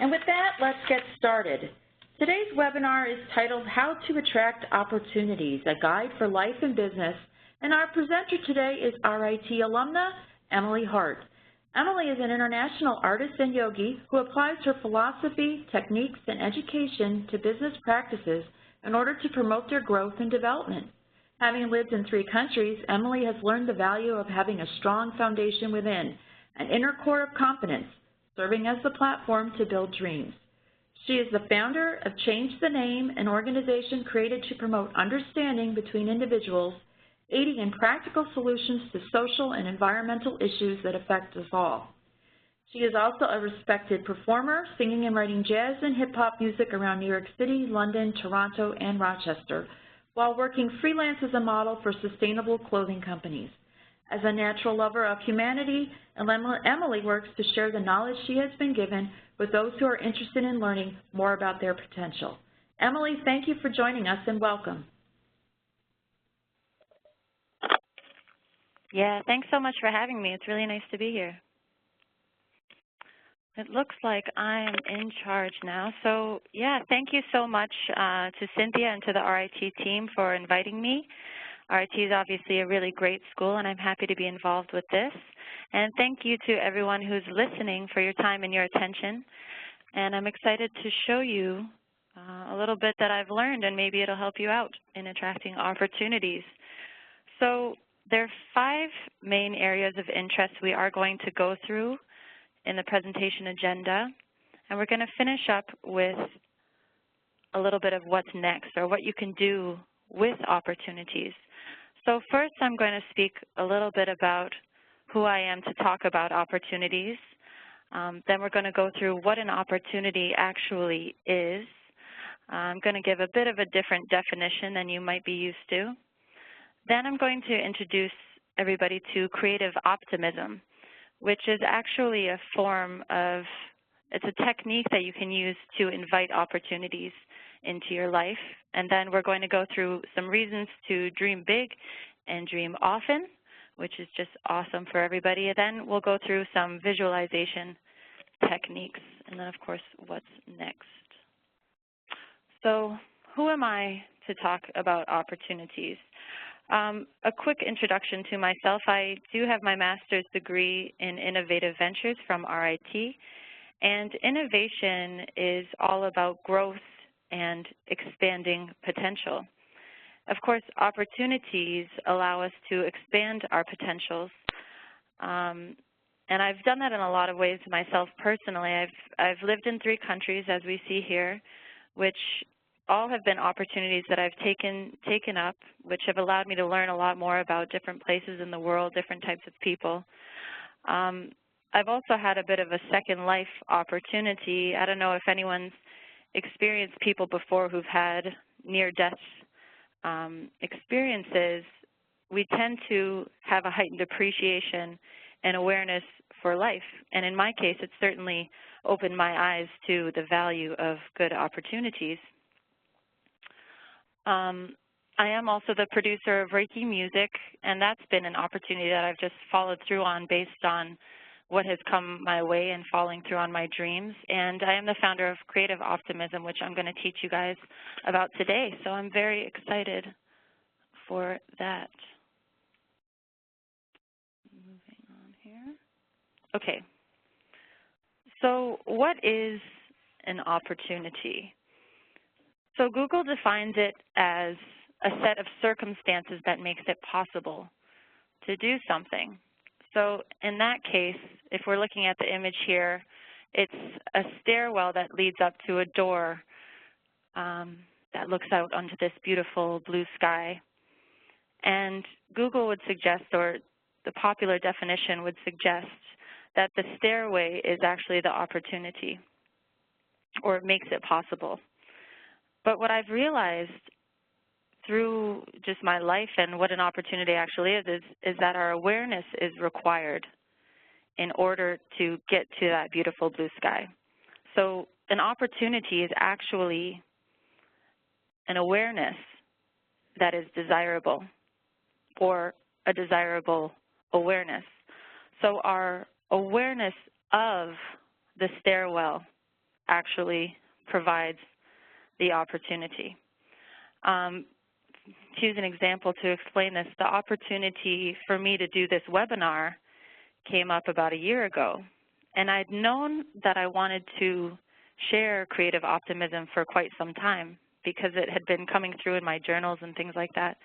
And with that, let's get started. Today's webinar is titled How to Attract Opportunities, a Guide for Life and Business, and our presenter today is RIT alumna Emily Hart. Emily is an international artist and yogi who applies her philosophy, techniques, and education to business practices in order to promote their growth and development. Having lived in 3 countries, Emily has learned the value of having a strong foundation within, an inner core of confidence, serving as the platform to build dreams. She is the founder of Change the Name, an organization created to promote understanding between individuals, aiding in practical solutions to social and environmental issues that affect us all. She is also a respected performer, singing and writing jazz and hip-hop music around New York City, London, Toronto, and Rochester, while working freelance as a model for sustainable clothing companies. As a natural lover of humanity, Emily works to share the knowledge she has been given with those who are interested in learning more about their potential. Emily, thank you for joining us and welcome. Yeah, thanks so much for having me. It's really nice to be here. It looks like I'm in charge now. So, yeah, thank you so much to Cynthia and to the RIT team for inviting me. RIT is obviously a really great school, and I'm happy to be involved with this. And thank you to everyone who's listening for your time and your attention. And I'm excited to show you a little bit that I've learned, and maybe it'll help you out in attracting opportunities. So there are 5 main areas of interest we are going to go through in the presentation agenda, and we're going to finish up with a little bit of what's next, or what you can do with opportunities. So first, I'm going to speak a little bit about who I am to talk about opportunities. Then we're going to go through what an opportunity actually is. I'm going to give a bit of a different definition than you might be used to. Then I'm going to introduce everybody to creative optimism, which is actually a form of, it's a technique that you can use to invite opportunities into your life. And then we're going to go through some reasons to dream big and dream often, which is just awesome for everybody. And then we'll go through some visualization techniques. And then, of course, what's next. So who am I to talk about opportunities? A quick introduction to myself. I do have my master's degree in innovative ventures from RIT, and innovation is all about growth and expanding potential. Of course, opportunities allow us to expand our potentials, and I've done that in a lot of ways myself personally. I've lived in 3 countries, as we see here, which all have been opportunities that I've taken up, which have allowed me to learn a lot more about different places in the world, different types of people. I've also had a bit of a second life opportunity. I don't know if anyone's experienced people before who've had near-death experiences. We tend to have a heightened appreciation and awareness for life. And in my case, it certainly opened my eyes to the value of good opportunities. I am also the producer of Reiki music, and that's been an opportunity that I've just followed through on based on what has come my way and following through on my dreams. And I am the founder of Creative Optimism, which I'm going to teach you guys about today. So I'm very excited for that. Moving on here. Okay. So what is an opportunity? So Google defines it as a set of circumstances that makes it possible to do something. So in that case, if we're looking at the image here, it's a stairwell that leads up to a door that looks out onto this beautiful blue sky. And Google would suggest, or the popular definition would suggest, that the stairway is actually the opportunity, or it makes it possible. But what I've realized through just my life and what an opportunity actually is that our awareness is required in order to get to that beautiful blue sky. So an opportunity is actually an awareness that is desirable, or a desirable awareness. So our awareness of the stairwell actually provides the opportunity. To use an example to explain this, the opportunity for me to do this webinar came up about a year ago, and I'd known that I wanted to share creative optimism for quite some time because it had been coming through in my journals and things like that.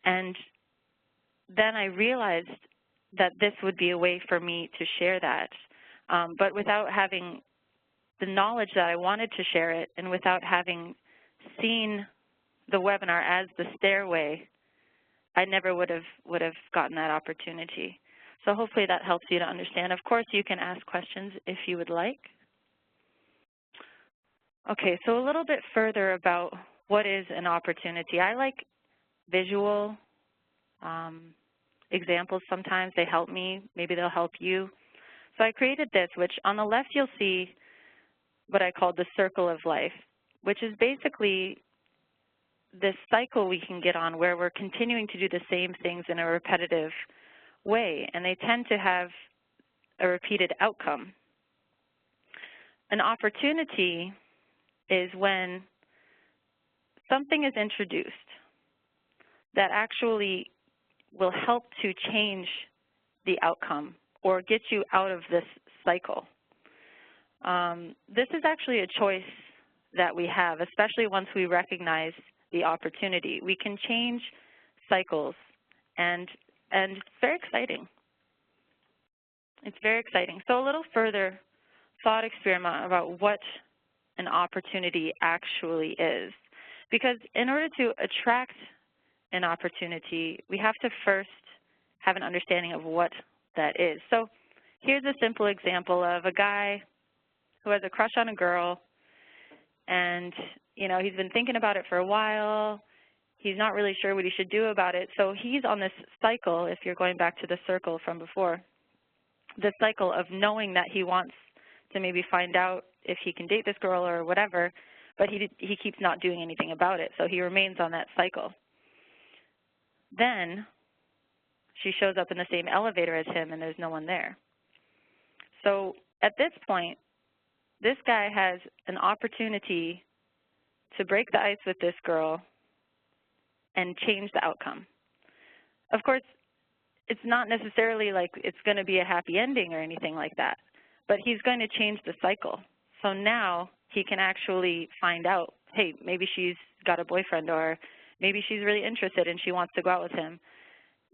And then I realized that this would be a way for me to share that, but without having the knowledge that I wanted to share it and without having seen the webinar as the stairway, I never would have gotten that opportunity. So hopefully that helps you to understand. Of course, you can ask questions if you would like. Okay, so a little bit further about what is an opportunity. I like visual examples sometimes. They help me. Maybe they'll help you. So I created this, which on the left you'll see what I call the circle of life, which is basically this cycle we can get on where we're continuing to do the same things in a repetitive way, and they tend to have a repeated outcome. An opportunity is when something is introduced that actually will help to change the outcome or get you out of this cycle. This is actually a choice that we have, especially once we recognize the opportunity. We can change cycles, and it's very exciting. It's very exciting. So a little further thought experiment about what an opportunity actually is. Because in order to attract an opportunity, we have to first have an understanding of what that is. So here's a simple example of a guy who has a crush on a girl, and he's been thinking about it for a while. He's not really sure what he should do about it. So he's on this cycle, if you're going back to the circle from before, the cycle of knowing that he wants to maybe find out if he can date this girl or whatever, but he keeps not doing anything about it. So he remains on that cycle. Then she shows up in the same elevator as him, and there's no one there. So at this point, this guy has an opportunity to break the ice with this girl and change the outcome. Of course, it's not necessarily like it's going to be a happy ending or anything like that, but he's going to change the cycle. So now he can actually find out, hey, maybe she's got a boyfriend, or maybe she's really interested and she wants to go out with him.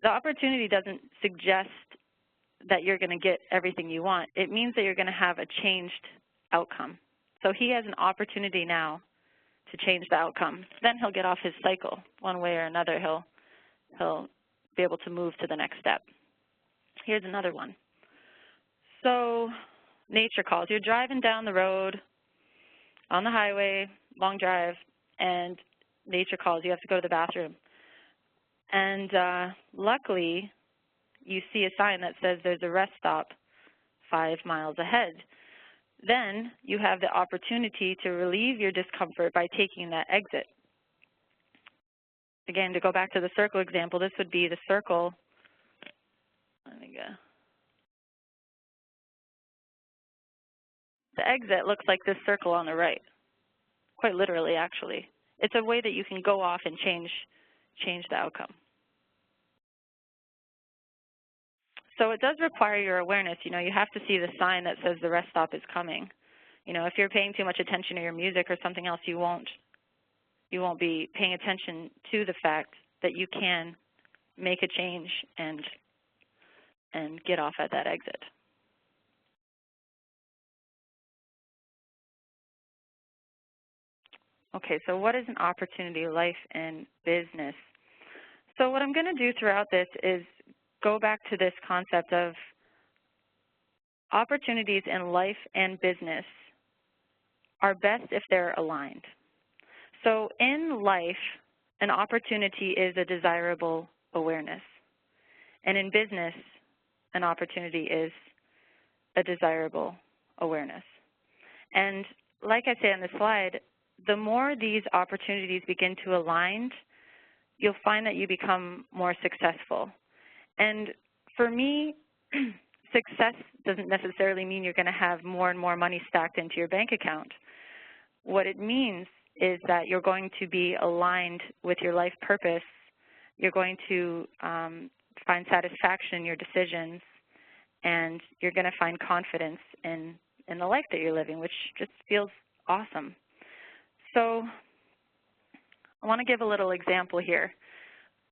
The opportunity doesn't suggest that you're going to get everything you want. It means that you're going to have a changed outcome. So he has an opportunity now to change the outcome. Then he'll get off his cycle. One way or another, he'll be able to move to the next step. Here's another one. So nature calls. You're driving down the road on the highway, long drive, and nature calls. You have to go to the bathroom. And luckily, you see a sign that says there's a rest stop 5 miles ahead. Then you have the opportunity to relieve your discomfort by taking that exit. Again, to go back to the circle example, this would be the circle. Let me go. The exit looks like this circle on the right, quite literally, actually. It's a way that you can go off and change the outcome. So it does require your awareness. You have to see the sign that says the rest stop is coming. If you're paying too much attention to your music or something else, you won't be paying attention to the fact that you can make a change and get off at that exit. Okay, so what is an opportunity, life, and business? So what I'm going to do throughout this is go back to this concept of opportunities in life and business are best if they're aligned. So in life, an opportunity is a desirable awareness. And in business, an opportunity is a desirable awareness. And like I say on the slide, the more these opportunities begin to align, you'll find that you become more successful. And for me, success doesn't necessarily mean you're going to have more and more money stacked into your bank account. What it means is that you're going to be aligned with your life purpose. You're going to find satisfaction in your decisions, and you're going to find confidence in the life that you're living, which just feels awesome. So I want to give a little example here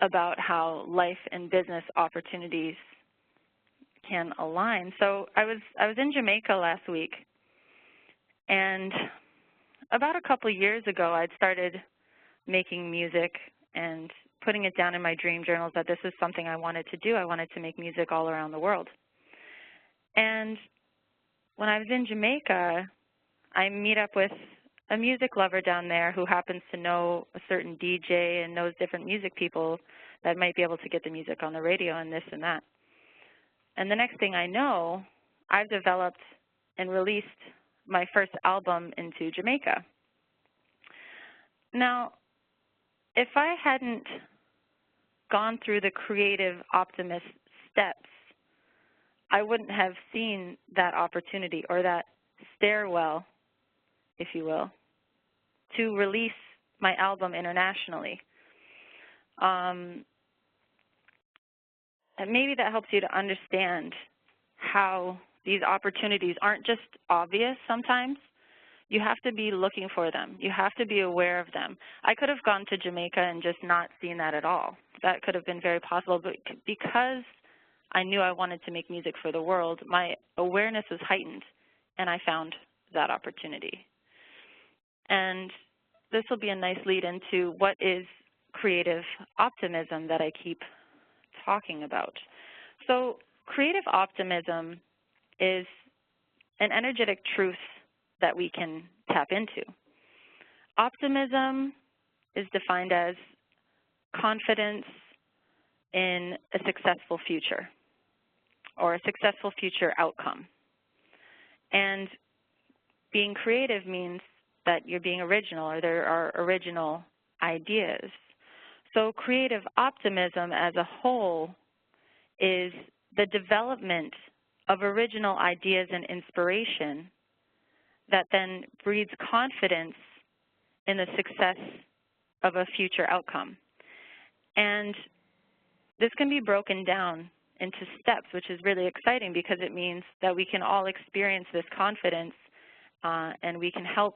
about how life and business opportunities can align. So I was in Jamaica last week, and about a couple years ago, I'd started making music and putting it down in my dream journals that this is something I wanted to do. I wanted to make music all around the world. And when I was in Jamaica, I meet up with a music lover down there who happens to know a certain DJ and knows different music people that might be able to get the music on the radio and this and that. And the next thing I know, I've developed and released my first album into Jamaica. Now, if I hadn't gone through the creative optimist steps, I wouldn't have seen that opportunity or that stairwell, if you will, to release my album internationally. And maybe that helps you to understand how these opportunities aren't just obvious sometimes. You have to be looking for them. You have to be aware of them. I could have gone to Jamaica and just not seen that at all. That could have been very possible, but because I knew I wanted to make music for the world, my awareness was heightened, and I found that opportunity. And this will be a nice lead into what is creative optimism that I keep talking about. So creative optimism is an energetic truth that we can tap into. Optimism is defined as confidence in a successful future or a successful future outcome. And being creative means that you're being original, or there are original ideas. So creative optimism as a whole is the development of original ideas and inspiration that then breeds confidence in the success of a future outcome. And this can be broken down into steps, which is really exciting because it means that we can all experience this confidence and we can help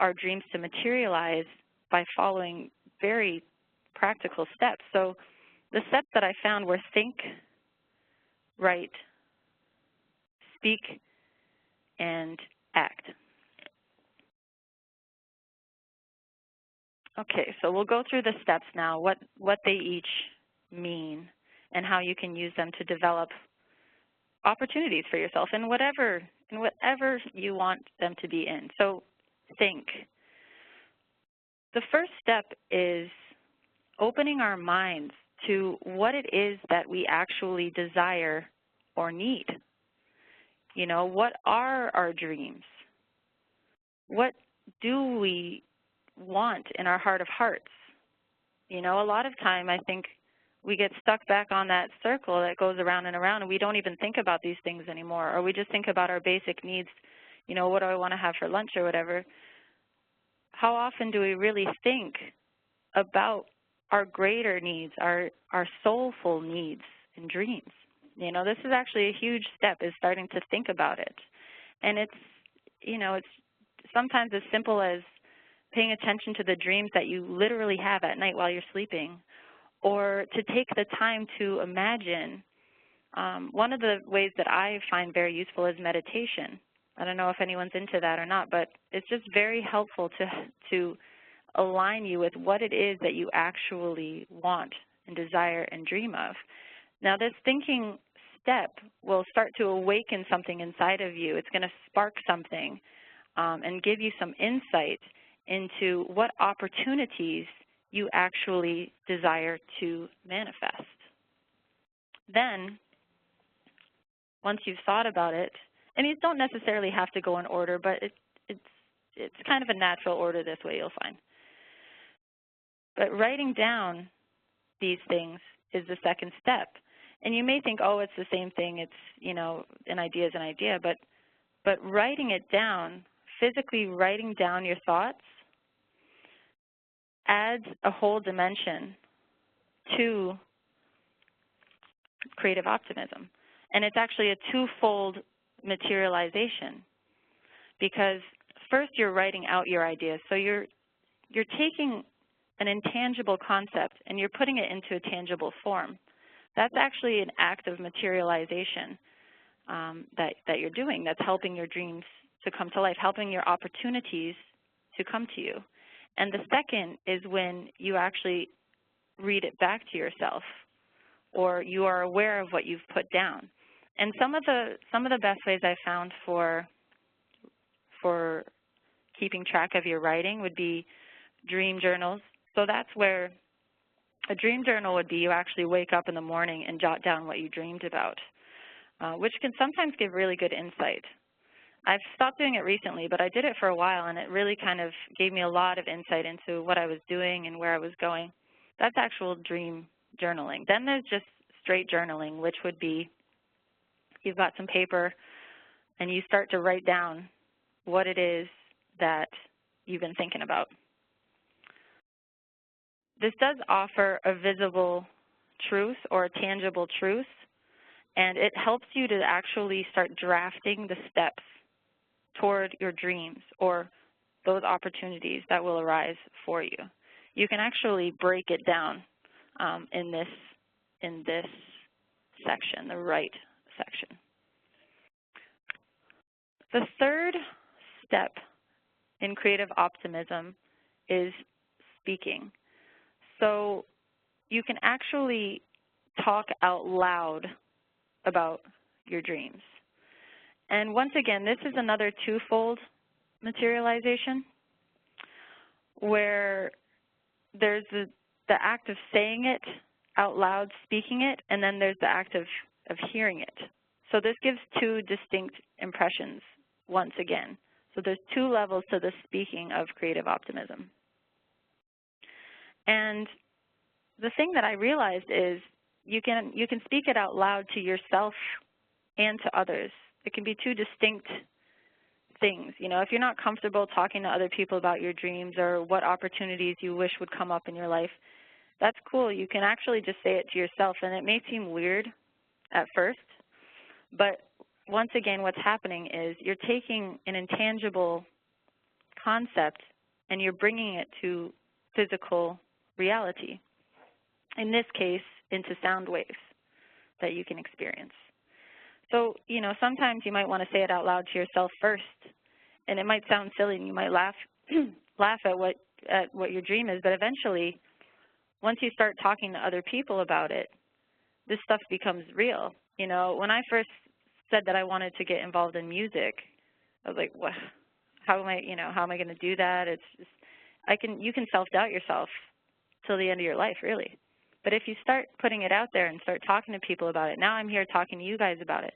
our dreams to materialize by following very practical steps. So the steps that I found were think, write, speak, and act. Okay, so we'll go through the steps now, what they each mean, and how you can use them to develop opportunities for yourself in whatever you want them to be in. So think. The first step is opening our minds to what it is that we actually desire or need. You know, what are our dreams? What do we want in our heart of hearts? You know, a lot of time I think we get stuck back on that circle that goes around and around, and we don't even think about these things anymore, or we just think about our basic needs. You know, what do I want to have for lunch or whatever? How often do we really think about our greater needs, our soulful needs and dreams? You know, this is actually a huge step, is starting to think about it. And it's, you know, it's sometimes as simple as paying attention to the dreams that you literally have at night while you're sleeping, or to take the time to imagine. One of the ways that I find very useful is meditation. I don't know if anyone's into that or not, but it's just very helpful to align you with what it is that you actually want and desire and dream of. Now, this thinking step will start to awaken something inside of you. It's going to spark something and give you some insight into what opportunities you actually desire to manifest. Then, once you've thought about it, and these don't necessarily have to go in order, but it's kind of a natural order this way, you'll find. But writing down these things is the second step. And you may think, oh, it's the same thing. It's, you know, an idea is an idea. But writing it down, physically writing down your thoughts, adds a whole dimension to creative optimism. And it's actually a twofold materialization, because first you're writing out your ideas. So you're taking an intangible concept and you're putting it into a tangible form. That's actually an act of materialization that you're doing, that's helping your dreams to come to life, helping your opportunities to come to you. And the second is when you actually read it back to yourself, or you are aware of what you've put down. And some of the best ways I found for keeping track of your writing would be dream journals. So that's where a dream journal would be you actually wake up in the morning and jot down what you dreamed about, which can sometimes give really good insight. I've stopped doing it recently, but I did it for a while, and it really kind of gave me a lot of insight into what I was doing and where I was going. That's actual dream journaling. Then there's just straight journaling, which would be you've got some paper and you start to write down what it is that you've been thinking about. This does offer a visible truth or a tangible truth, and it helps you to actually start drafting the steps toward your dreams or those opportunities that will arise for you. You can actually break it down in this section, the right section. The third step in creative optimism is speaking. So you can actually talk out loud about your dreams. And once again, this is another twofold materialization where there's the act of saying it out loud, speaking it, and then there's the act of hearing it. So this gives two distinct impressions once again. So there's two levels to the speaking of creative optimism. And the thing that I realized is you can speak it out loud to yourself and to others. It can be two distinct things. You know, if you're not comfortable talking to other people about your dreams or what opportunities you wish would come up in your life, that's cool. You can actually just say it to yourself, and it may seem weird at first, but once again, what's happening is you're taking an intangible concept and you're bringing it to physical reality. In this case, into sound waves that you can experience. So, you know, sometimes you might want to say it out loud to yourself first, and it might sound silly and you might laugh at what your dream is, but eventually, once you start talking to other people about it, this stuff becomes real. You know, when I first said that I wanted to get involved in music, I was like, what? How am I going to do that? It's just, you can self-doubt yourself till the end of your life, really. But if you start putting it out there and start talking to people about it, now I'm here talking to you guys about it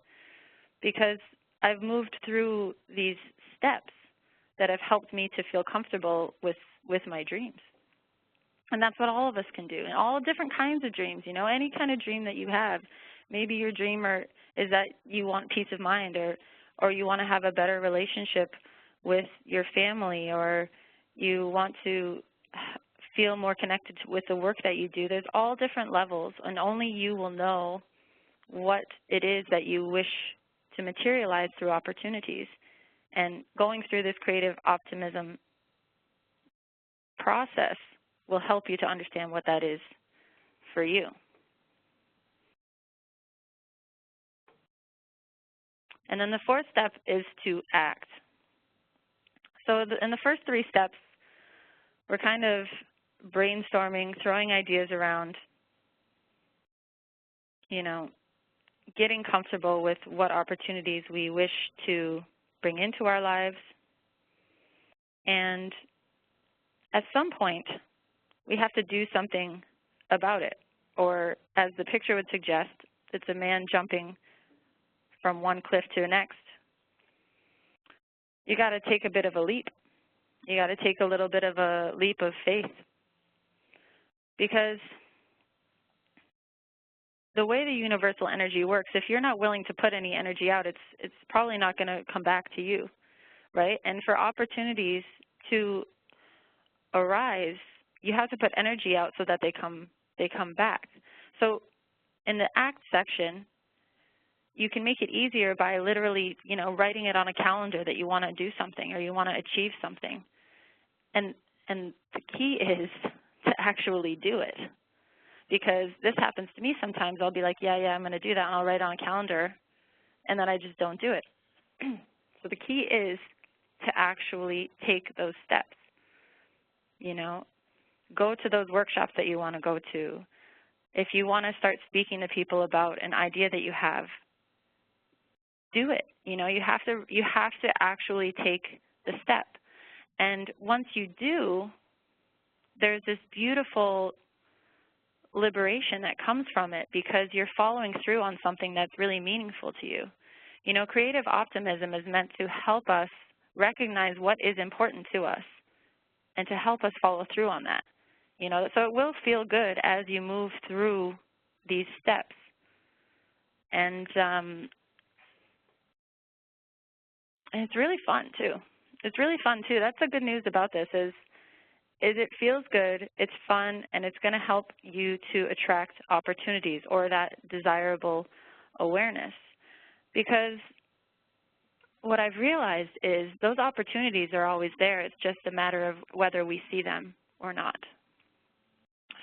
because I've moved through these steps that have helped me to feel comfortable with my dreams. And that's what all of us can do, and all different kinds of dreams, you know, any kind of dream that you have. Maybe your dream is that you want peace of mind, or you want to have a better relationship with your family, or you want to feel more connected with the work that you do. There's all different levels, and only you will know what it is that you wish to materialize through opportunities. And going through this creative optimism process will help you to understand what that is for you. And then the fourth step is to act. So in the first three steps, we're kind of brainstorming, throwing ideas around, you know, getting comfortable with what opportunities we wish to bring into our lives. And at some point, we have to do something about it. Or as the picture would suggest, it's a man jumping from one cliff to the next. You got to take a bit of a leap. You got to take a little bit of a leap of faith, because the way the universal energy works, if you're not willing to put any energy out, it's probably not going to come back to you, right? And for opportunities to arise, you have to put energy out so that they come back. So in the act section, you can make it easier by literally, writing it on a calendar that you want to do something or you want to achieve something. And the key is to actually do it. Because this happens to me sometimes. I'll be like, yeah, I'm going to do that, and I'll write it on a calendar, and then I just don't do it. So the key is to actually take those steps. Go to those workshops that you want to go to. If you want to start speaking to people about an idea that you have, do it. You have to actually take the step. And once you do, there's this beautiful liberation that comes from it because you're following through on something that's really meaningful to you. Creative optimism is meant to help us recognize what is important to us and to help us follow through on that. So it will feel good as you move through these steps. And it's really fun, too. It's really fun, too. That's the good news about this is it feels good, it's fun, and it's going to help you to attract opportunities or that desirable awareness. Because what I've realized is those opportunities are always there. It's just a matter of whether we see them or not.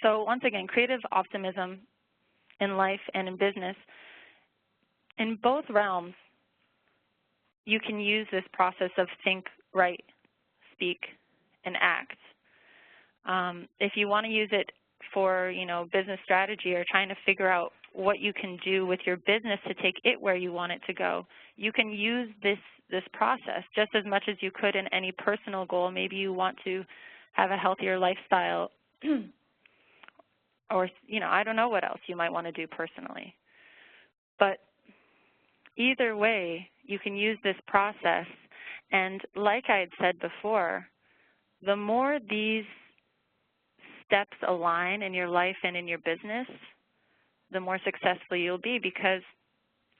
So once again, creative optimism in life and in business, in both realms, you can use this process of think, write, speak, and act. If you want to use it for, business strategy or trying to figure out what you can do with your business to take it where you want it to go, you can use this process just as much as you could in any personal goal. Maybe you want to have a healthier lifestyle or, I don't know what else you might want to do personally. But either way, you can use this process. And like I had said before, the more these steps align in your life and in your business, the more successful you'll be. Because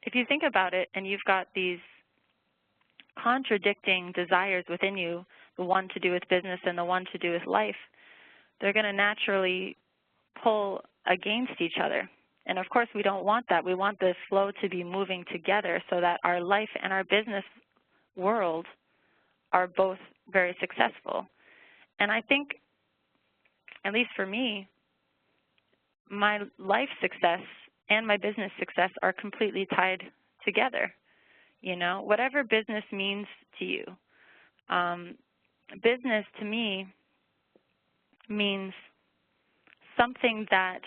if you think about it and you've got these contradicting desires within you, the one to do with business and the one to do with life, they're going to naturally pull against each other. And of course, we don't want that. We want the flow to be moving together so that our life and our business world are both very successful. And I think, at least for me, my life success and my business success are completely tied together. Whatever business means to you. Business to me means something that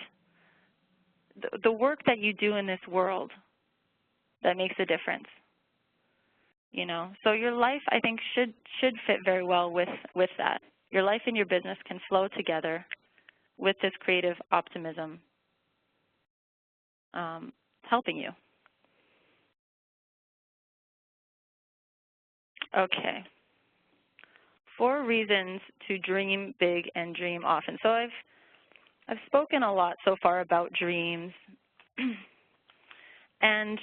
the work that you do in this world that makes a difference. So your life, I think, should fit very well with that. Your life and your business can flow together with this creative optimism helping you. Okay. 4 reasons to dream big and dream often. So I've spoken a lot so far about dreams, and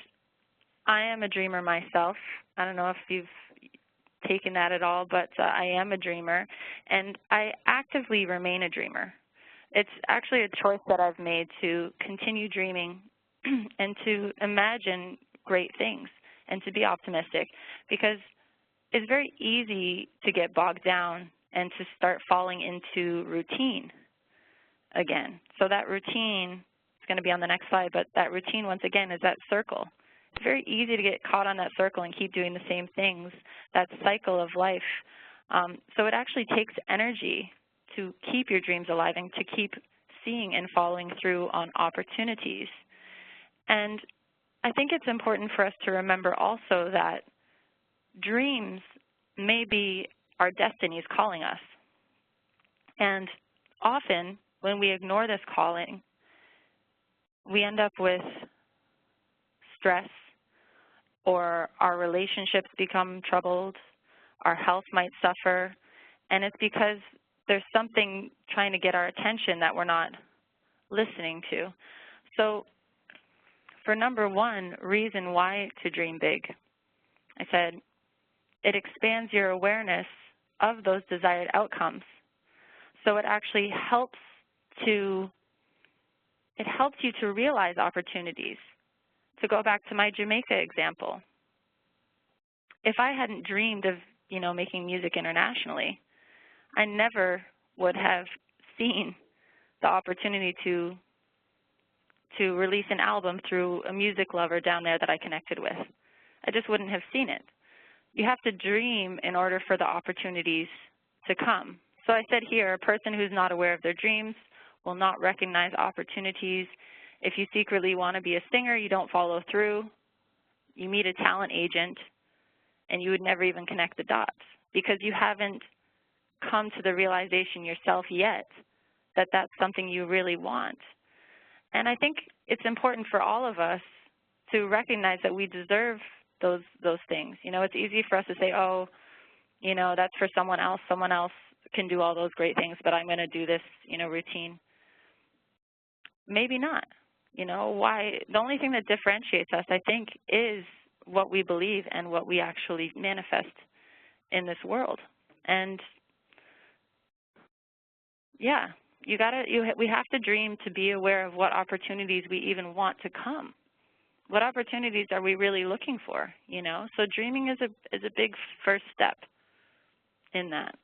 I am a dreamer myself. I don't know if you've taken that at all, but I am a dreamer, and I actively remain a dreamer. It's actually a choice that I've made to continue dreaming and to imagine great things and to be optimistic, because it's very easy to get bogged down and to start falling into routine again. So that routine is going to be on the next slide, but that routine, once again, is that circle. It's very easy to get caught on that circle and keep doing the same things, that cycle of life. So it actually takes energy to keep your dreams alive and to keep seeing and following through on opportunities. And I think it's important for us to remember also that dreams may be our destinies calling us. And often, when we ignore this calling, we end up with stress, or our relationships become troubled, our health might suffer, and it's because there's something trying to get our attention that we're not listening to. So for number one reason why to dream big, I said, it expands your awareness of those desired outcomes. So it actually helps you to realize opportunities. To go back to my Jamaica example, if I hadn't dreamed of, making music internationally, I never would have seen the opportunity to release an album through a music lover down there that I connected with. I just wouldn't have seen it. You have to dream in order for the opportunities to come. So I said here, a person who's not aware of their dreams will not recognize opportunities. If you secretly want to be a singer, you don't follow through. You meet a talent agent, and you would never even connect the dots because you haven't come to the realization yourself yet that that's something you really want. And I think it's important for all of us to recognize that we deserve those things. It's easy for us to say, oh, that's for someone else. Someone else can do all those great things, but I'm going to do this, routine. Maybe not. Why? The only thing that differentiates us, I think, is what we believe and what we actually manifest in this world. And yeah, we have to dream to be aware of what opportunities we even want to come. What opportunities are we really looking for, So dreaming is a big first step in that.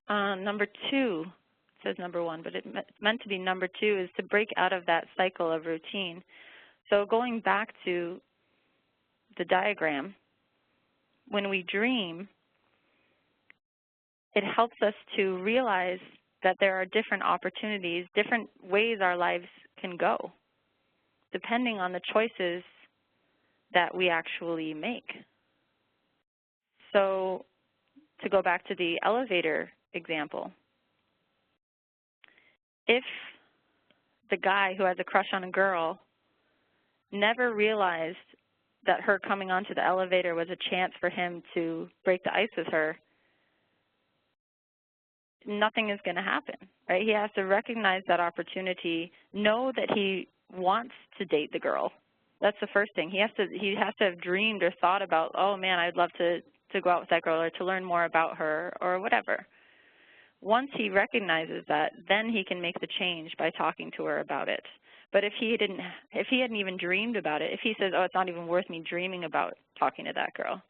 Number two, it says number one, but it's meant to be number two, is to break out of that cycle of routine. So going back to the diagram, when we dream, it helps us to realize that there are different opportunities, different ways our lives can go, depending on the choices that we actually make. So to go back to the elevator example, if the guy who has a crush on a girl never realized that her coming onto the elevator was a chance for him to break the ice with her, nothing is going to happen, right? He has to recognize that opportunity, know that he wants to date the girl. That's the first thing. He has to have dreamed or thought about, oh man, I'd love to go out with that girl or to learn more about her or whatever. Once he recognizes that, then he can make the change by talking to her about it. But if he hadn't even dreamed about it, if he says, oh, it's not even worth me dreaming about talking to that girl,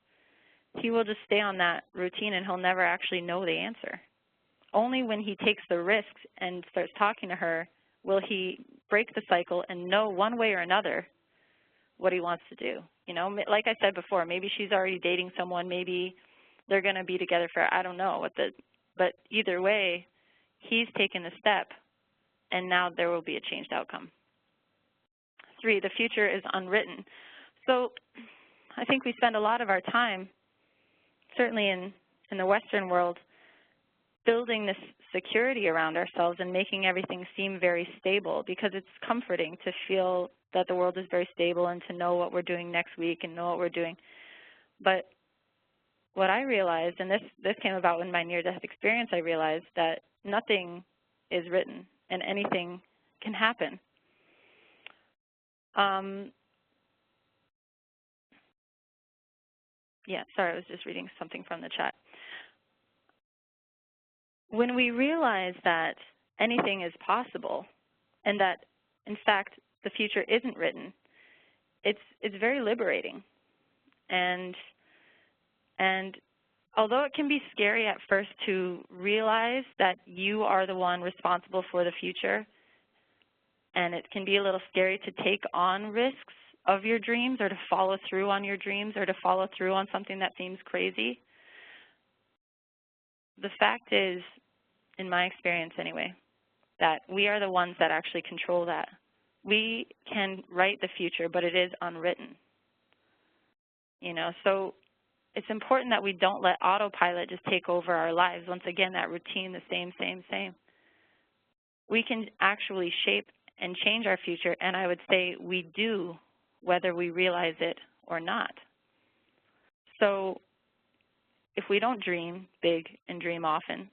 he will just stay on that routine and he'll never actually know the answer. Only when he takes the risks and starts talking to her will he break the cycle and know one way or another what he wants to do. Like I said before, maybe she's already dating someone, maybe they're going to be together for, I don't know, but either way, he's taken the step, and now there will be a changed outcome. 3, the future is unwritten. So I think we spend a lot of our time, certainly in the Western world, building this security around ourselves and making everything seem very stable because it's comforting to feel that the world is very stable and to know what we're doing next week and know what we're doing. But what I realized, and this came about in my near-death experience, I realized that nothing is written and anything can happen. Yeah, sorry, I was just reading something from the chat. When we realize that anything is possible and that, in fact, the future isn't written, it's very liberating. And although it can be scary at first to realize that you are the one responsible for the future, and it can be a little scary to take on risks of your dreams or to follow through on your dreams or to follow through on something that seems crazy, the fact is, in my experience anyway, that we are the ones that actually control that. We can write the future, but it is unwritten. So it's important that we don't let autopilot just take over our lives. Once again, that routine, the same. We can actually shape and change our future, and I would say we do, whether we realize it or not. So if we don't dream big and dream often,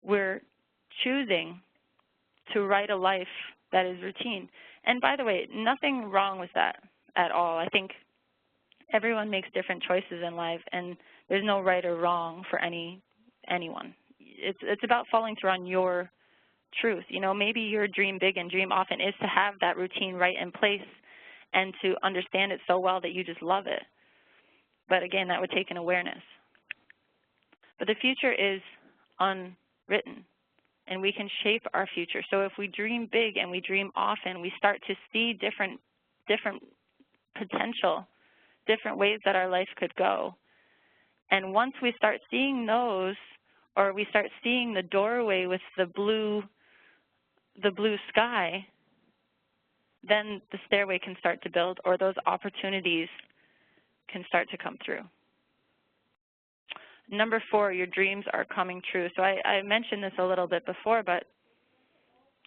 we're choosing to write a life that is routine. And by the way, nothing wrong with that at all. I think everyone makes different choices in life, and there's no right or wrong for anyone. It's about following through on your truth. You know, maybe your dream big and dream often is to have that routine right in place and to understand it so well that you just love it. But again, that would take an awareness. But the future is unwritten, and we can shape our future. So if we dream big and we dream often, we start to see different potential, different ways that our life could go. And once we start seeing those, or we start seeing the doorway with the blue sky, then the stairway can start to build, or those opportunities can start to come through. Number 4, your dreams are coming true. So I mentioned this a little bit before, but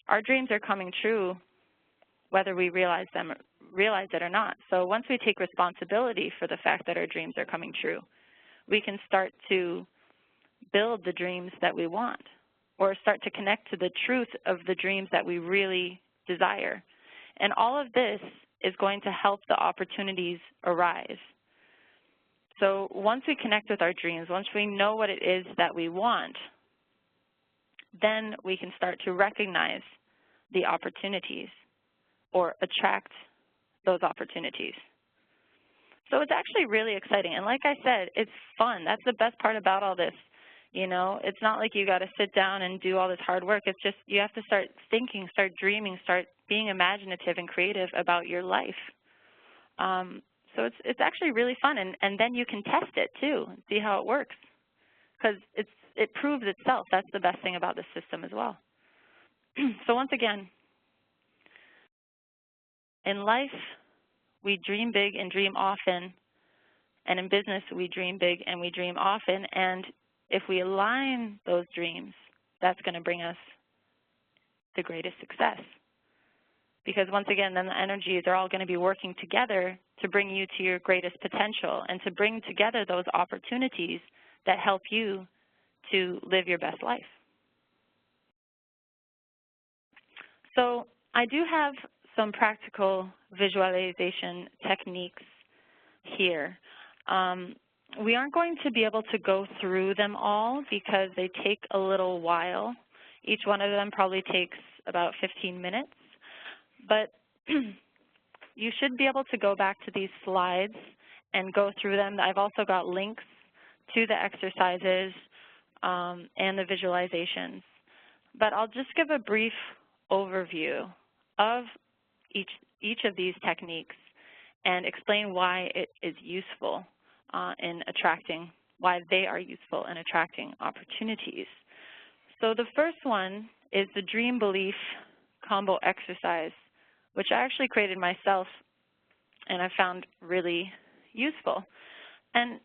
our dreams are coming true whether we realize it or not. So once we take responsibility for the fact that our dreams are coming true, we can start to build the dreams that we want, or start to connect to the truth of the dreams that we really desire. And all of this is going to help the opportunities arise. So once we connect with our dreams, once we know what it is that we want, then we can start to recognize the opportunities or attract those opportunities. So it's actually really exciting. And like I said, it's fun. That's the best part about all this. You know, it's not like you got to sit down and do all this hard work. It's just you have to start thinking, start dreaming, start being imaginative and creative about your life. So it's actually really fun, and then you can test it too and see how it works, because it proves itself. That's the best thing about this system as well. So once again, in life, we dream big and dream often, and in business, we dream big and we dream often, and if we align those dreams, that's going to bring us the greatest success. Because once again, then the energies are all going to be working together to bring you to your greatest potential and to bring together those opportunities that help you to live your best life. So I do have some practical visualization techniques here. We aren't going to be able to go through them all because they take a little while. Each one of them probably takes about 15 minutes. But you should be able to go back to these slides and go through them. I've also got links to the exercises and the visualizations. But I'll just give a brief overview of each of these techniques and explain why it is useful in attracting, why they are useful in attracting opportunities. So the first one is the dream belief combo exercise, which I actually created myself and I found really useful. And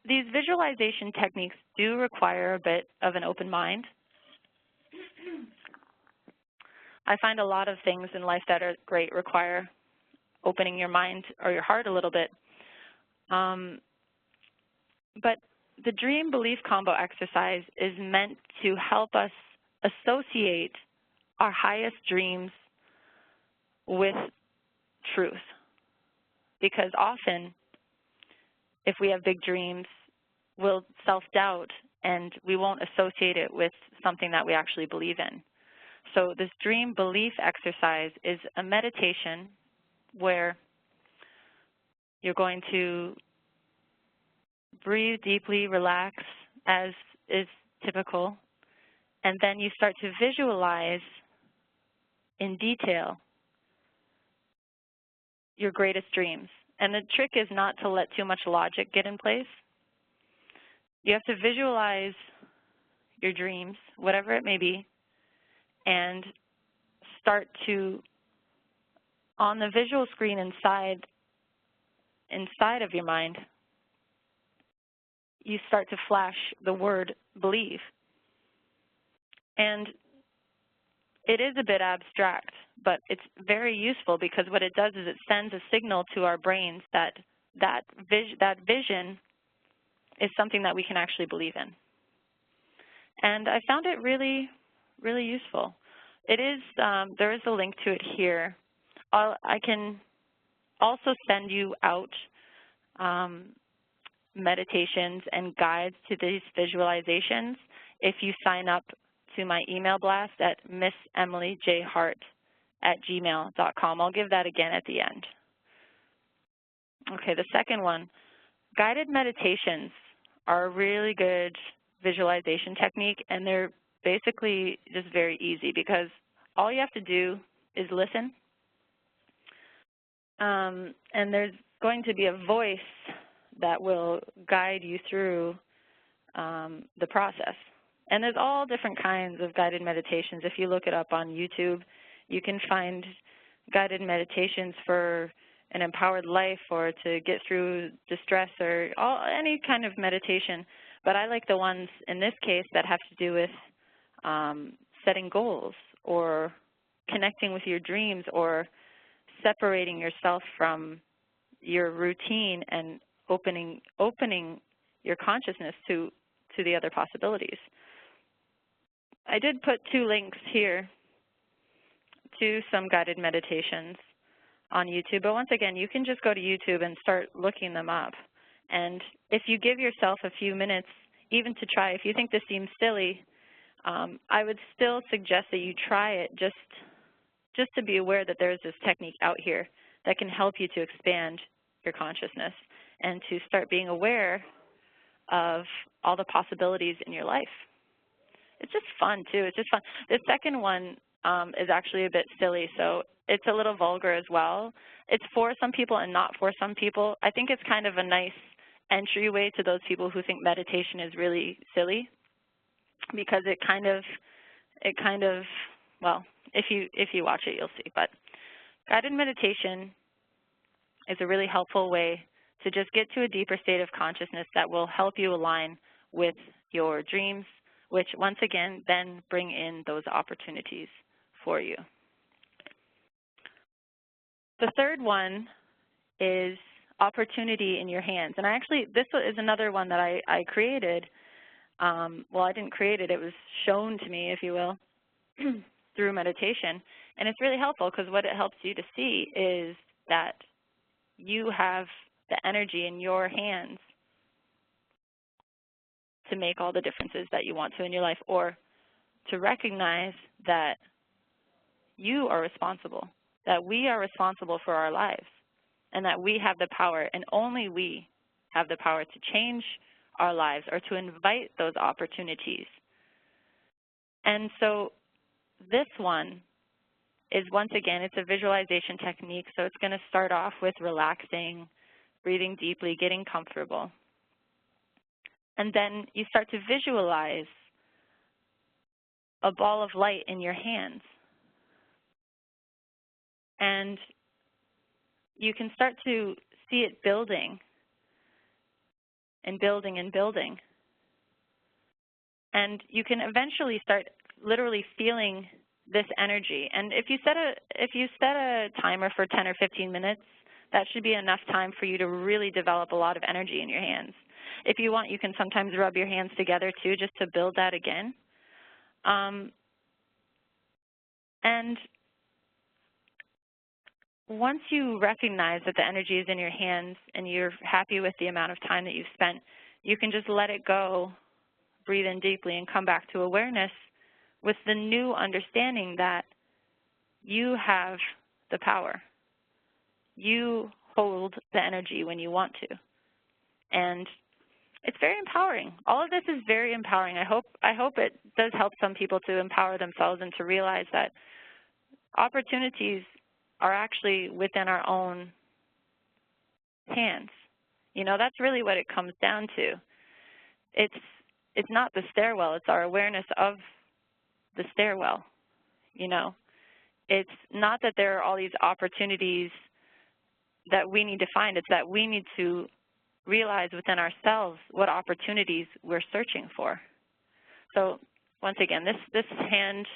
these visualization techniques do require a bit of an open mind. I find a lot of things in life that are great require opening your mind or your heart a little bit. But the dream belief combo exercise is meant to help us associate our highest dreams with truth. Because often, if we have big dreams, we'll self-doubt and we won't associate it with something that we actually believe in. So this dream belief exercise is a meditation where you're going to breathe deeply, relax, as is typical, and then you start to visualize in detail your greatest dreams. And the trick is not to let too much logic get in place. You have to visualize your dreams, whatever it may be, and start to, on the visual screen inside of your mind, you start to flash the word believe. And it is a bit abstract, but it's very useful because what it does is it sends a signal to our brains that vision is something that we can actually believe in. And I found it really, really useful. It is, there is a link to it here. I can also send you out meditations and guides to these visualizations if you sign up to my email blast at missemilyjhart@gmail.com. I'll give that again at the end. Okay, the second one, guided meditations are a really good visualization technique, and they're basically just very easy because all you have to do is listen, and there's going to be a voice that will guide you through the process. And there's all different kinds of guided meditations. If you look it up on YouTube, you can find guided meditations for an empowered life or to get through distress or any kind of meditation. But I like the ones in this case that have to do with setting goals or connecting with your dreams or separating yourself from your routine and opening your consciousness to the other possibilities. I did put 2 links here to some guided meditations on YouTube, but once again, you can just go to YouTube and start looking them up. And if you give yourself a few minutes, even to try, if you think this seems silly, I would still suggest that you try it just to be aware that there's this technique out here that can help you to expand your consciousness and to start being aware of all the possibilities in your life. It's just fun, too. It's just fun. The second one is actually a bit silly, so it's a little vulgar as well. It's for some people and not for some people. I think it's kind of a nice entryway to those people who think meditation is really silly, because it kind of, well, if you watch it, you'll see. But guided meditation is a really helpful way to just get to a deeper state of consciousness that will help you align with your dreams, which once again then bring in those opportunities for you. The third one is opportunity in your hands. And this is another one that I created. Well, I didn't create it. It was shown to me, if you will, through meditation. And it's really helpful because what it helps you to see is that you have the energy in your hands to make all the differences that you want to in your life, or to recognize that you are responsible, that we are responsible for our lives, and that we have the power, and only we have the power to change our lives or to invite those opportunities. And so this one is, once again, it's a visualization technique, so it's going to start off with relaxing, breathing deeply, getting comfortable. And then you start to visualize a ball of light in your hands. And you can start to see it building and building and building. And you can eventually start literally feeling this energy. And if you set a timer for 10 or 15 minutes, that should be enough time for you to really develop a lot of energy in your hands. If you want, you can sometimes rub your hands together too, just to build that again. And once you recognize that the energy is in your hands and you're happy with the amount of time that you've spent, you can just let it go, breathe in deeply, and come back to awareness with the new understanding that you have the power. You hold the energy when you want to. And it's very empowering. All of this is very empowering. I hope it does help some people to empower themselves and to realize that opportunities are actually within our own hands. You know, that's really what it comes down to. It's not the stairwell, it's our awareness of the stairwell, you know. It's not that there are all these opportunities that we need to find, it's that we need to realize within ourselves what opportunities we're searching for. So once again, this hand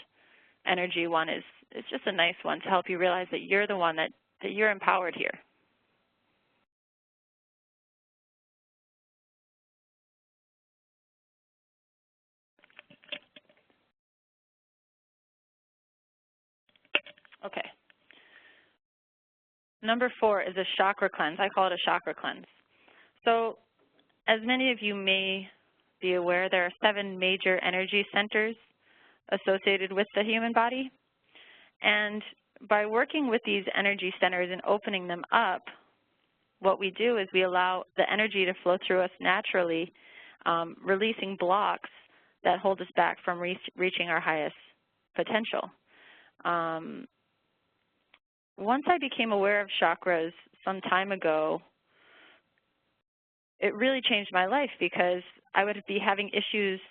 energy one is just a nice one to help you realize that you're the one, that you're empowered here. Okay. Number 4 is a chakra cleanse. I call it a chakra cleanse. So as many of you may be aware, there are 7 major energy centers associated with the human body. And by working with these energy centers and opening them up, what we do is we allow the energy to flow through us naturally, releasing blocks that hold us back from reaching our highest potential. Once I became aware of chakras some time ago, it really changed my life because I would be having issues,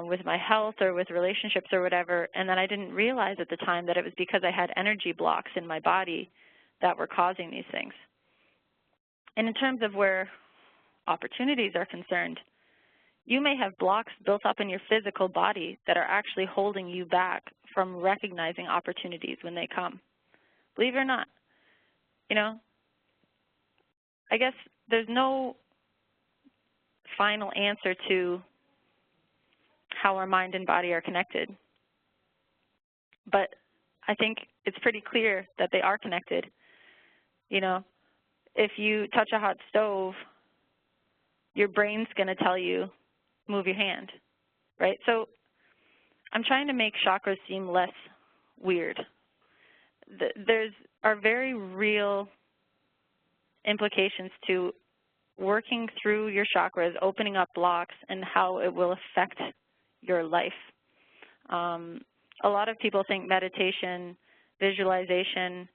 with my health or with relationships or whatever, and then I didn't realize at the time that it was because I had energy blocks in my body that were causing these things. And in terms of where opportunities are concerned, you may have blocks built up in your physical body that are actually holding you back from recognizing opportunities when they come. Believe it or not, I guess there's no final answer to how our mind and body are connected. But I think it's pretty clear that they are connected. If you touch a hot stove, your brain's going to tell you, move your hand, right? So I'm trying to make chakras seem less weird. There's are very real implications to working through your chakras, opening up blocks, and how it will affect your life. A lot of people think meditation, visualization,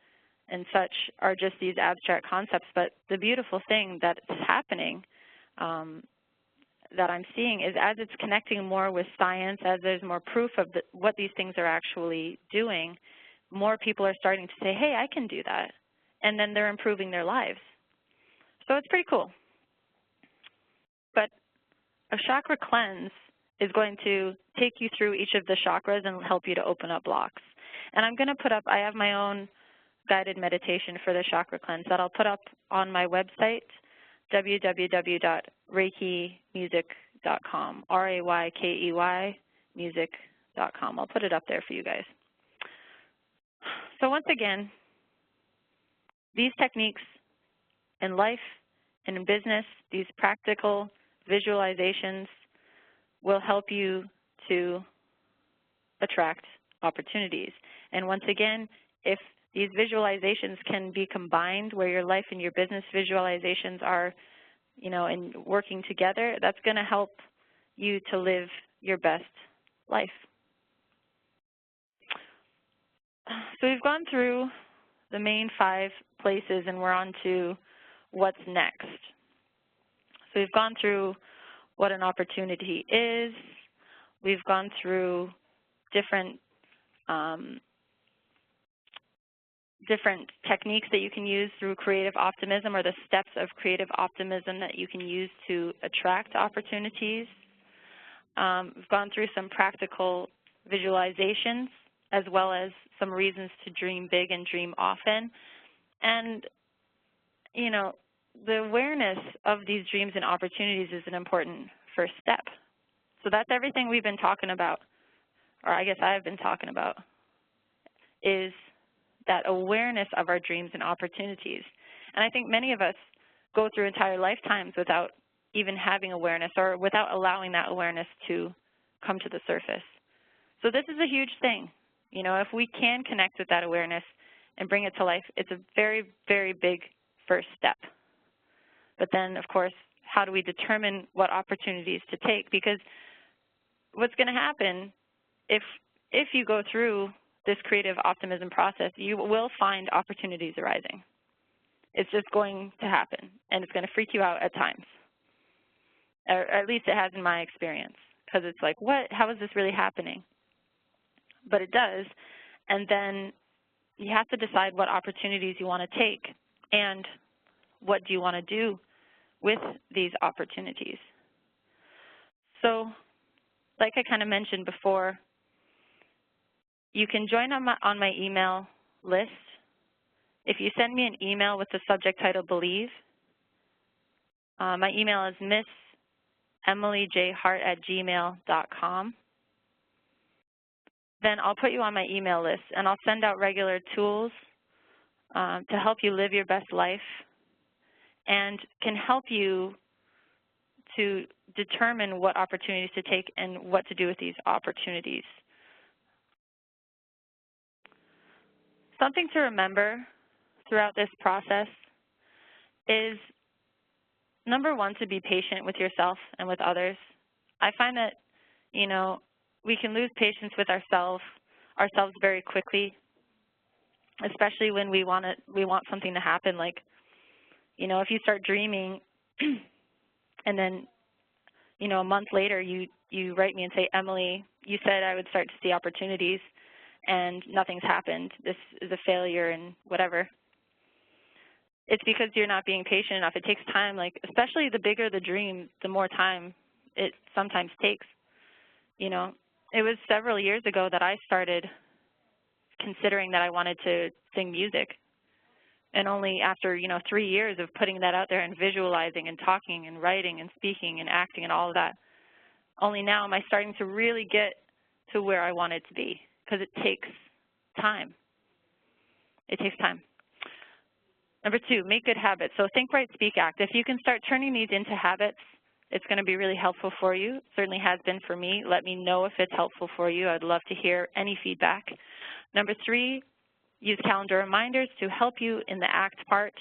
and such are just these abstract concepts, but the beautiful thing that's happening that I'm seeing is as it's connecting more with science, as there's more proof of what these things are actually doing, more people are starting to say, hey, I can do that, and then they're improving their lives. So it's pretty cool. But a chakra cleanse is going to take you through each of the chakras and help you to open up blocks. And I'm going to put up, I have my own guided meditation for the chakra cleanse that I'll put up on my website, www.reikeymusic.com, R-A-Y-K-E-Y music.com. I'll put it up there for you guys. So once again, these techniques in life and in business, these practical visualizations will help you to attract opportunities. And once again, if these visualizations can be combined where your life and your business visualizations are, and working together, that's going to help you to live your best life. So we've gone through the main 5 places and we're on to what's next. So we've gone through what an opportunity is. We've gone through different techniques that you can use through creative optimism, or the steps of creative optimism that you can use to attract opportunities. We've gone through some practical visualizations, as well as some reasons to dream big and dream often. And, the awareness of these dreams and opportunities is an important first step. So that's everything we've been talking about, or I guess I've been talking about, is that awareness of our dreams and opportunities. And I think many of us go through entire lifetimes without even having awareness, or without allowing that awareness to come to the surface. So this is a huge thing. If we can connect with that awareness and bring it to life, it's a very, very big first step. But then, of course, how do we determine what opportunities to take? Because what's going to happen if you go through this creative optimism process, you will find opportunities arising. It's just going to happen, and it's going to freak you out at times. Or at least it has in my experience, because it's like, what? How is this really happening? But it does, and then you have to decide what opportunities you want to take and what do you want to do with these opportunities. So, like I kind of mentioned before, you can join on my email list. If you send me an email with the subject title Believe, my email is missemilyjhart@gmail.com. Then I'll put you on my email list, and I'll send out regular tools to help you live your best life and can help you to determine what opportunities to take and what to do with these opportunities. Something to remember throughout this process is, number one, to be patient with yourself and with others. I find that, you know, we can lose patience with ourselves very quickly, especially when we want something to happen. Like, you know, if you start dreaming and then, you know, a month later you write me and say, Emily, you said I would start to see opportunities and nothing's happened. This is a failure and whatever. It's because you're not being patient enough. It takes time, like, especially the bigger the dream, the more time it sometimes takes. You know, it was several years ago that I started considering that I wanted to sing music. And only after, you know, 3 years of putting that out there and visualizing and talking and writing and speaking and acting and all of that, only now am I starting to really get to where I wanted to be, because it takes time. It takes time. Number 2, make good habits. So think, write, speak, act. If you can start turning these into habits, it's going to be really helpful for you. It certainly has been for me. Let me know if it's helpful for you. I'd love to hear any feedback. Number 3, use calendar reminders to help you in the act part,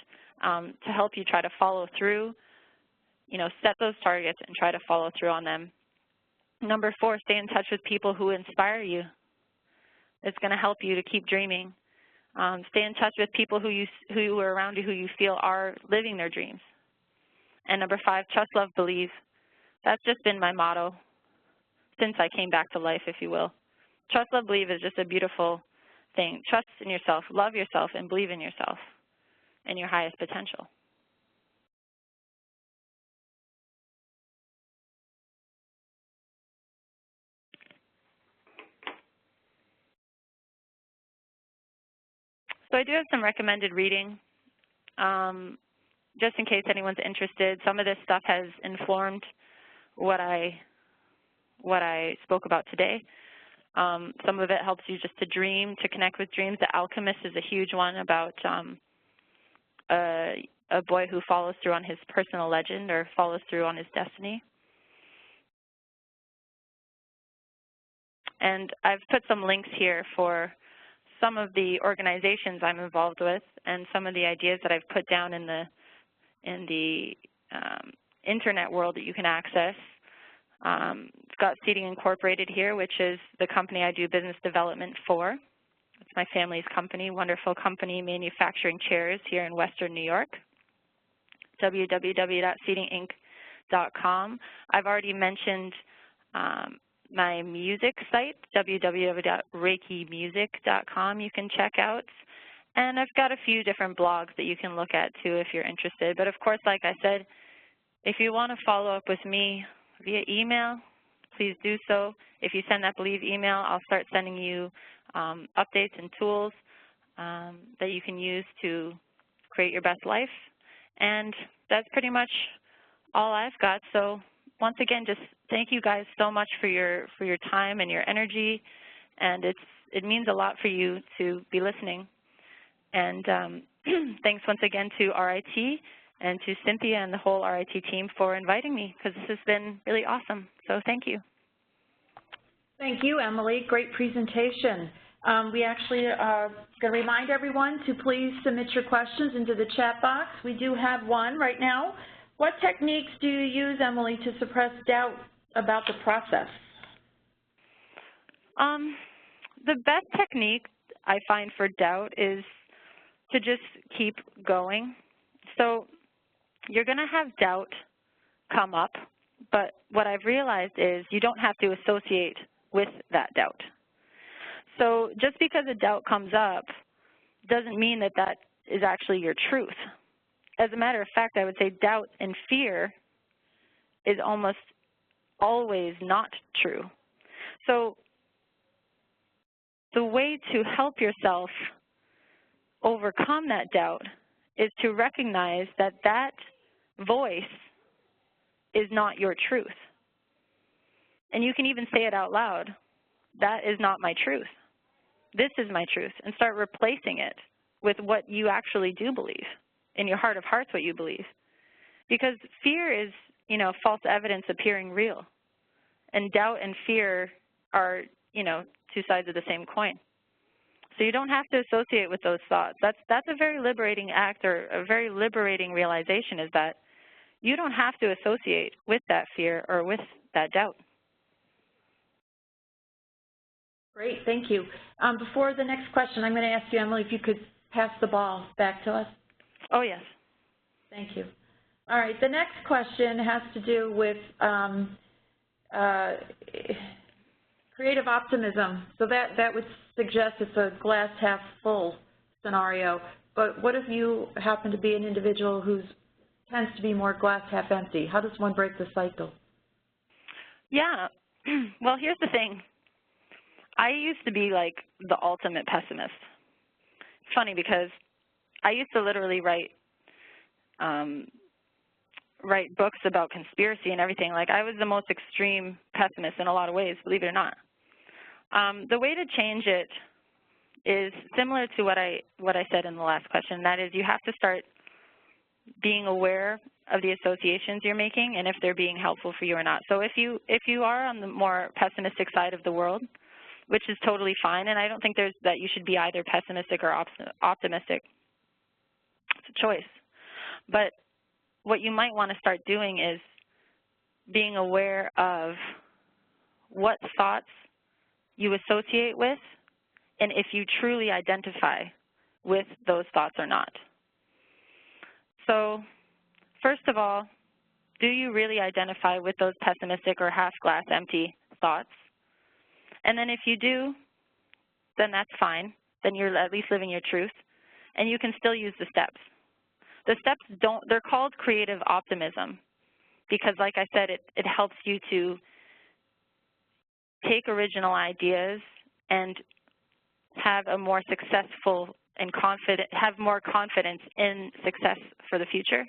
to help you try to follow through. You know, set those targets and try to follow through on them. Number 4, stay in touch with people who inspire you. It's going to help you to keep dreaming. Stay in touch with people who are around you who you feel are living their dreams. And number 5, trust, love, believe. That's just been my motto since I came back to life, if you will. Trust, love, believe is just a beautiful thing. Trust in yourself, love yourself, and believe in yourself and your highest potential. So I do have some recommended reading, just in case anyone's interested. Some of this stuff has informed what I spoke about today. Some of it helps you just to dream, to connect with dreams. The Alchemist is a huge one about a boy who follows through on his personal legend or follows through on his destiny. And I've put some links here for some of the organizations I'm involved with and some of the ideas that I've put down in the internet world that you can access. It's got Seating Incorporated here, which is the company I do business development for. It's my family's company, wonderful company manufacturing chairs here in Western New York. www.seatinginc.com. I've already mentioned my music site, www.reikimusic.com, you can check out. And I've got a few different blogs that you can look at, too, if you're interested. But, of course, like I said, if you want to follow up with me via email, please do so. If you send that Believe email, I'll start sending you updates and tools that you can use to create your best life. And that's pretty much all I've got. So once again, just thank you guys so much for your time and your energy. And it means a lot for you to be listening. And thanks once again to RIT and to Cynthia and the whole RIT team for inviting me, because this has been really awesome. So thank you. Thank you, Emily. Great presentation. We actually are going to remind everyone to please submit your questions into the chat box. We do have one right now. What techniques do you use, Emily, to suppress doubt about the process? The best technique I find for doubt is to just keep going. So you're going to have doubt come up, but what I've realized is you don't have to associate with that doubt. So just because a doubt comes up doesn't mean that that is actually your truth. As a matter of fact, I would say doubt and fear is almost always not true. So the way to help yourself overcome that doubt is to recognize that that voice is not your truth. And you can even say it out loud. That is not my truth. This is my truth. And start replacing it with what you actually do believe, in your heart of hearts what you believe. Because fear is, you know, false evidence appearing real. And doubt and fear are, you know, two sides of the same coin. So you don't have to associate with those thoughts. That's a very liberating act, or a very liberating realization, is that you don't have to associate with that fear or with that doubt. Great, thank you. Before the next question, I'm going to ask you, Emily, if you could pass the ball back to us. Oh, yes. Thank you. All right, the next question has to do with creative optimism. So that would suggest it's a glass half full scenario. But what if you happen to be an individual who tends to be more glass half empty? How does one break the cycle? Yeah, well, here's the thing. I used to be like the ultimate pessimist. It's funny because I used to literally write books about conspiracy and everything. Like, I was the most extreme pessimist in a lot of ways, believe it or not. The way to change it is similar to what I said in the last question. That is, you have to start being aware of the associations you're making and if they're being helpful for you or not. So if you are on the more pessimistic side of the world, which is totally fine, and I don't think that you should be either pessimistic or optimistic. It's a choice. But what you might want to start doing is being aware of what thoughts you associate with and if you truly identify with those thoughts or not. So first of all, do you really identify with those pessimistic or half glass empty thoughts? And then if you do, then that's fine. Then you're at least living your truth, and you can still use the steps. The steps they're called creative optimism because, like I said, it helps you to take original ideas and have a more successful and have more confidence in success for the future.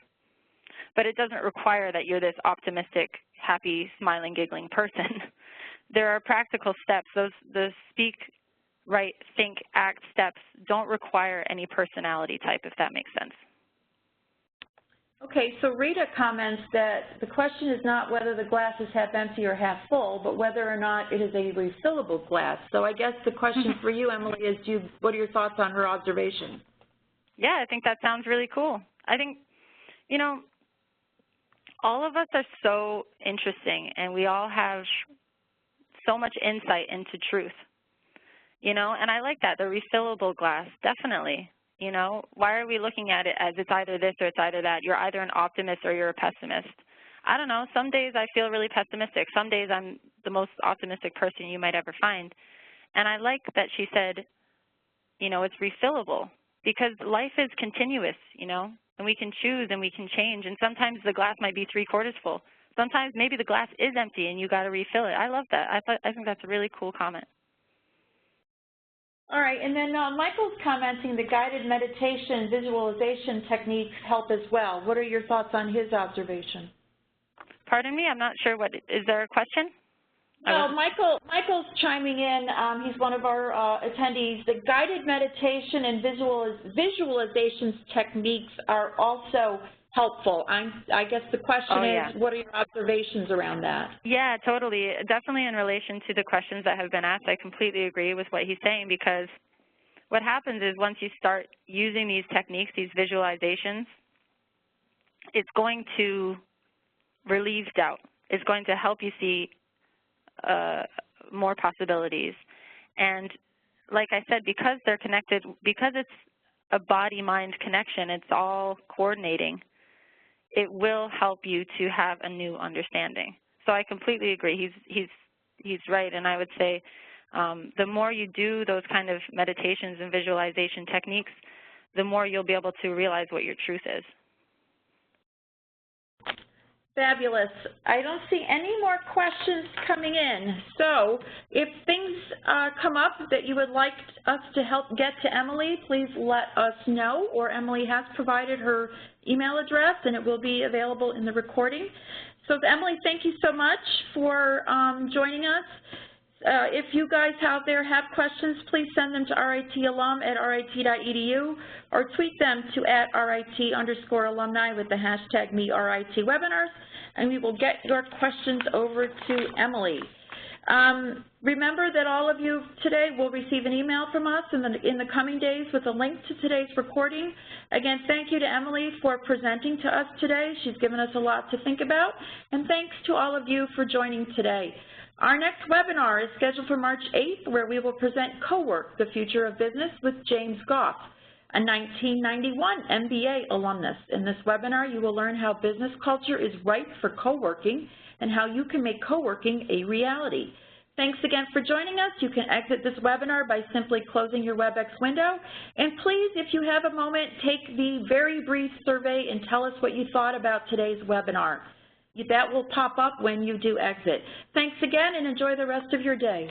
But it doesn't require that you're this optimistic, happy, smiling, giggling person. There are practical steps. The speak, write, think, act steps don't require any personality type, if that makes sense. Okay, so Rita comments that the question is not whether the glass is half empty or half full, but whether or not it is a refillable glass. So I guess the question for you, Emily, is what are your thoughts on her observation? Yeah, I think that sounds really cool. I think, you know, all of us are so interesting, and we all have so much insight into truth, you know, and I like that, the refillable glass, definitely. You know, why are we looking at it as it's either this or it's either that? You're either an optimist or you're a pessimist. I don't know. Some days I feel really pessimistic. Some days I'm the most optimistic person you might ever find. And I like that she said, you know, it's refillable because life is continuous, you know, and we can choose and we can change. And sometimes the glass might be 3/4 full. Sometimes maybe the glass is empty and you got to refill it. I love that. I think that's a really cool comment. All right, and then Michael's commenting the guided meditation visualization techniques help as well. What are your thoughts on his observation? Pardon me, I'm not sure what, is there a question? No, Michael's chiming in. He's one of our attendees. The guided meditation and visualizations techniques are also helpful. I guess the question is, what are your observations around that? Yeah, totally. Definitely in relation to the questions that have been asked, I completely agree with what he's saying because what happens is once you start using these techniques, these visualizations, it's going to relieve doubt. It's going to help you see more possibilities. And like I said, because they're connected, because it's a body-mind connection, it's all coordinating, it will help you to have a new understanding. So I completely agree. He's right, and I would say the more you do those kind of meditations and visualization techniques, the more you'll be able to realize what your truth is. Fabulous. I don't see any more questions coming in. So if things come up that you would like us to help get to Emily, please let us know, or Emily has provided her email address and it will be available in the recording. So Emily, thank you so much for joining us. If you guys out there have questions, please send them to ritalum@rit.edu or tweet them to @RIT_alumni with the hashtag #MeRITWebinars, and we will get your questions over to Emily. Remember that all of you today will receive an email from us in the coming days with a link to today's recording. Again, thank you to Emily for presenting to us today. She's given us a lot to think about. And thanks to all of you for joining today. Our next webinar is scheduled for March 8th, where we will present Co-work, the Future of Business with James Goff, a 1991 MBA alumnus. In this webinar, you will learn how business culture is ripe for co-working and how you can make co-working a reality. Thanks again for joining us. You can exit this webinar by simply closing your WebEx window. And please, if you have a moment, take the very brief survey and tell us what you thought about today's webinar. That will pop up when you do exit. Thanks again and enjoy the rest of your day.